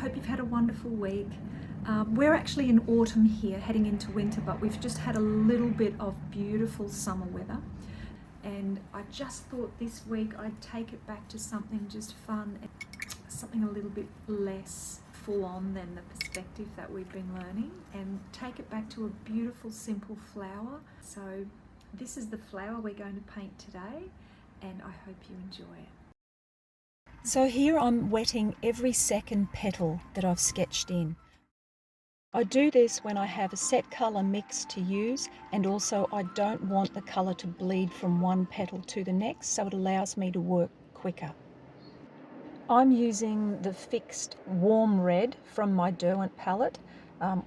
hope you've had a wonderful week. We're actually in autumn here, heading into winter, but we've just had a little bit of beautiful summer weather. And I just thought this week I'd take it back to something just fun, something a little bit less full on than the perspective that we've been learning, and take it back to a beautiful, simple flower. So this is the flower we're going to paint today, and I hope you enjoy it. So here I'm wetting every second petal that I've sketched in. I do this when I have a set colour mix to use, and also I don't want the colour to bleed from one petal to the next, so it allows me to work quicker. I'm using the fixed warm red from my Derwent palette,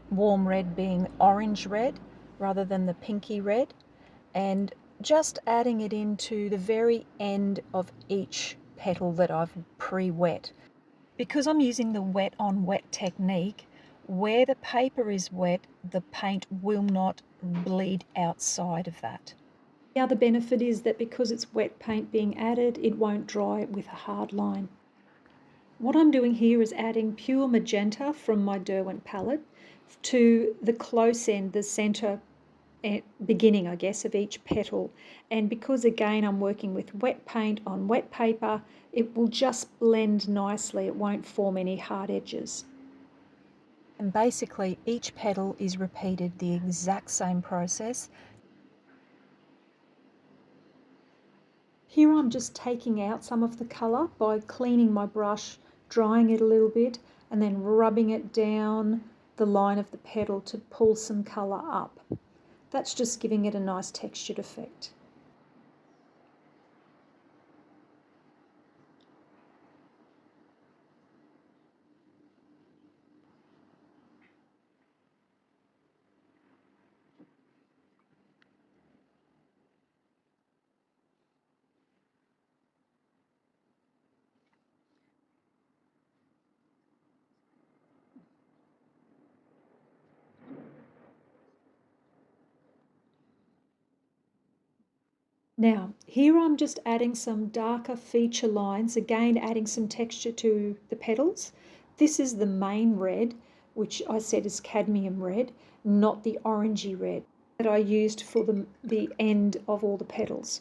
warm red being orange red rather than the pinky red, and just adding it into the very end of each petal that I've pre-wet. Because I'm using the wet on wet technique, where the paper is wet, the paint will not bleed outside of that. The other benefit is that because it's wet paint being added, it won't dry with a hard line. What I'm doing here is adding pure magenta from my Derwent palette to the close end, the centre beginning, I guess, of each petal. And because again I'm working with wet paint on wet paper, it will just blend nicely. It won't form any hard edges. And basically each petal is repeated the exact same process. Here I'm just taking out some of the colour by cleaning my brush, drying it a little bit, and then rubbing it down the line of the petal to pull some colour up. That's just giving it a nice textured effect. Now, here I'm just adding some darker feature lines, again adding some texture to the petals. This is the main red, which I said is cadmium red, not the orangey red that I used for the end of all the petals.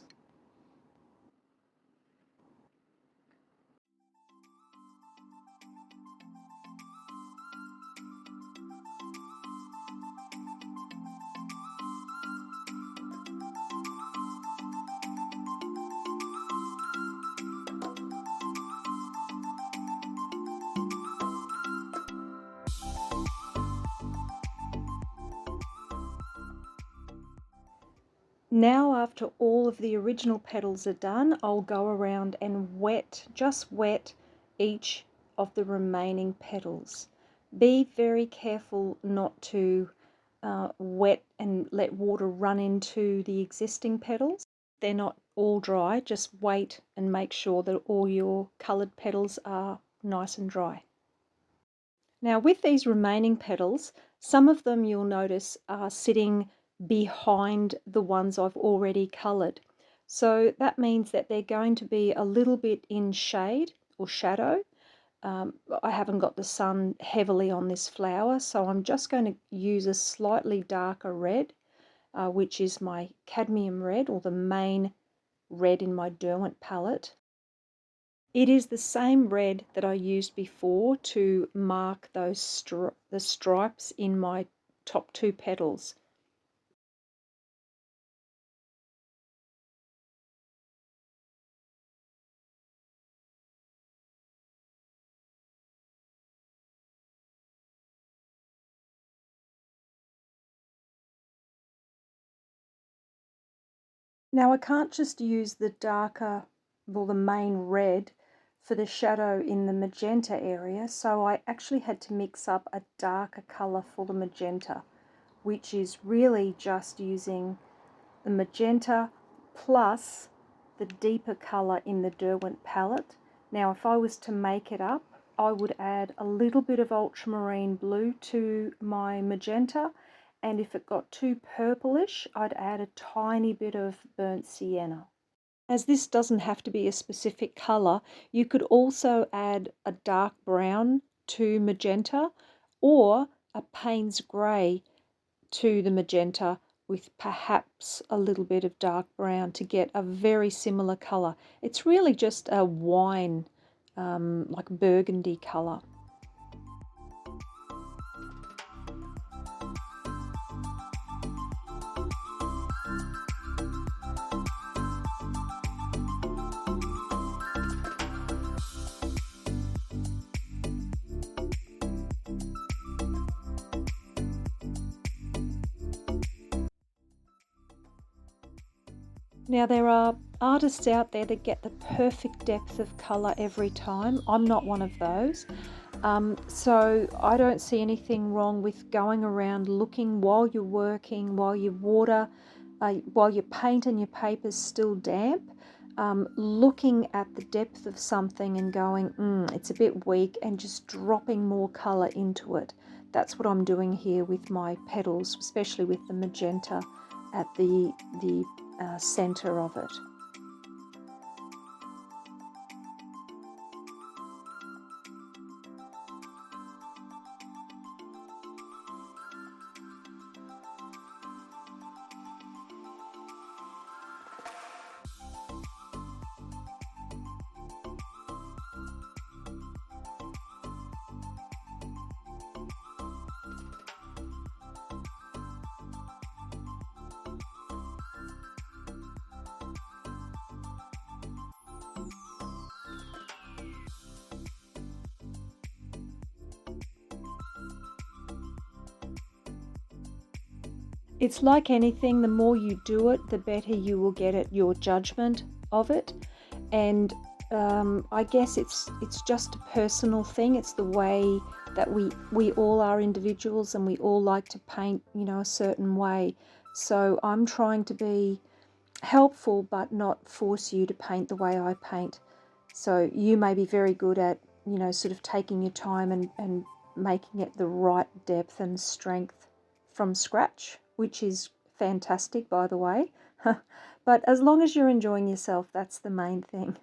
Now, after all of the original petals are done, I'll go around and just wet each of the remaining petals. Be very careful not to wet and let water run into the existing petals. They're not all dry, just wait and make sure that all your coloured petals are nice and dry. Now with these remaining petals, some of them you'll notice are sitting behind the ones I've already coloured. So that means that they're going to be a little bit in shade or shadow. I haven't got the sun heavily on this flower, so I'm just going to use a slightly darker red, which is my cadmium red, or the main red in my Derwent palette. It is the same red that I used before to mark those the stripes in my top two petals. Now I can't just use the darker, well, the main red for the shadow in the magenta area, so I actually had to mix up a darker colour for the magenta, which is really just using the magenta plus the deeper colour in the Derwent palette. Now if I was to make it up, I would add a little bit of ultramarine blue to my magenta, and if it got too purplish, I'd add a tiny bit of burnt sienna. As this doesn't have to be a specific colour, you could also add a dark brown to magenta, or a Payne's grey to the magenta with perhaps a little bit of dark brown to get a very similar colour. It's really just a wine, like burgundy colour. Now, there are artists out there that get the perfect depth of colour every time. I'm not one of those. So I don't see anything wrong with going around looking while you're working, while you water, while your paint and your paper's still damp, looking at the depth of something and going, it's a bit weak, and just dropping more colour into it. That's what I'm doing here with my petals, especially with the magenta at the center of it. It's like anything, the more you do it, the better you will get at your judgment of it. And I guess it's just a personal thing. It's the way that we all are individuals, and we all like to paint, a certain way. So I'm trying to be helpful but not force you to paint the way I paint. So you may be very good at, sort of taking your time and making it the right depth and strength from scratch, which is fantastic, by the way. But as long as you're enjoying yourself, that's the main thing.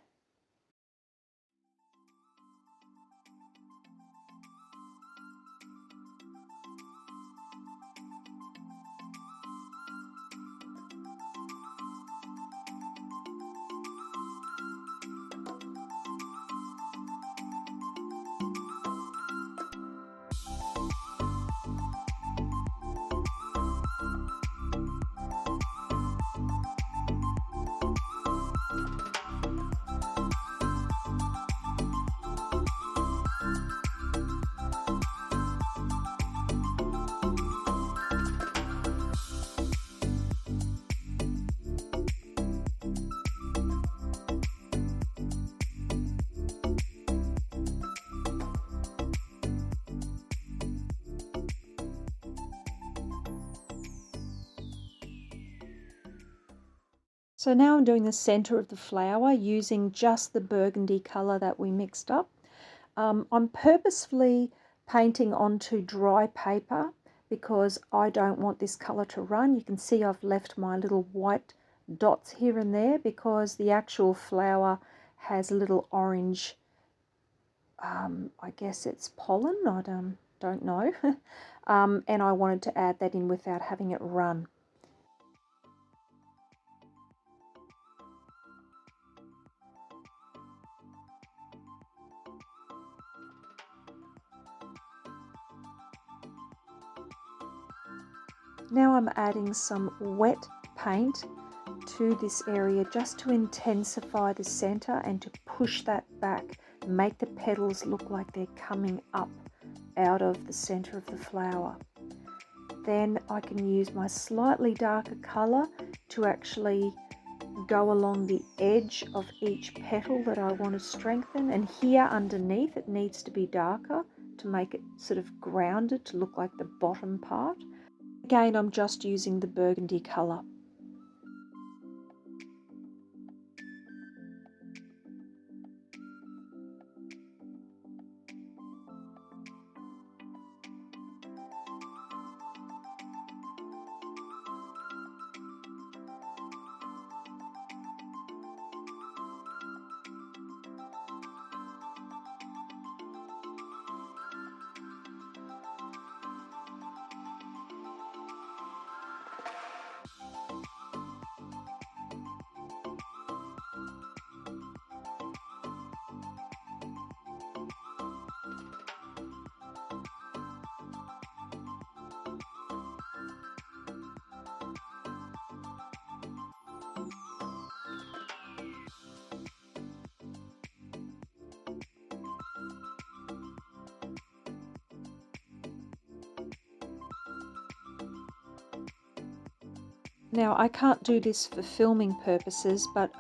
So now I'm doing the center of the flower using just the burgundy color that we mixed up. I'm purposefully painting onto dry paper because I don't want this color to run. You can see I've left my little white dots here and there because the actual flower has a little orange, I guess it's pollen, I don't know. And I wanted to add that in without having it run. Now I'm adding some wet paint to this area just to intensify the center and to push that back, make the petals look like they're coming up out of the center of the flower. Then I can use my slightly darker color to actually go along the edge of each petal that I want to strengthen, and here underneath it needs to be darker to make it sort of grounded to look like the bottom part. Again, I'm just using the burgundy colour. Now, I can't do this for filming purposes, but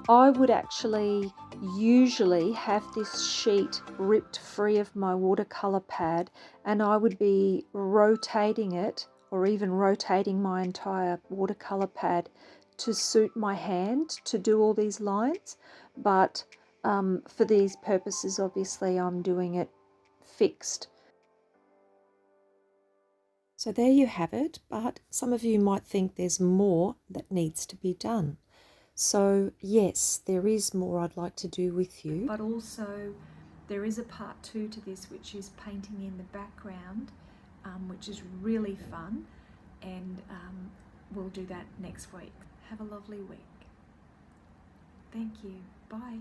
I would actually usually have this sheet ripped free of my watercolor pad, and I would be rotating it, or even rotating my entire watercolor pad to suit my hand to do all these lines. But for these purposes, obviously, I'm doing it fixed. So there you have it, but some of you might think there's more that needs to be done. So yes, there is more I'd like to do with you. But also there is a part 2 to this, which is painting in the background, which is really fun, and we'll do that next week. Have a lovely week. Thank you. Bye.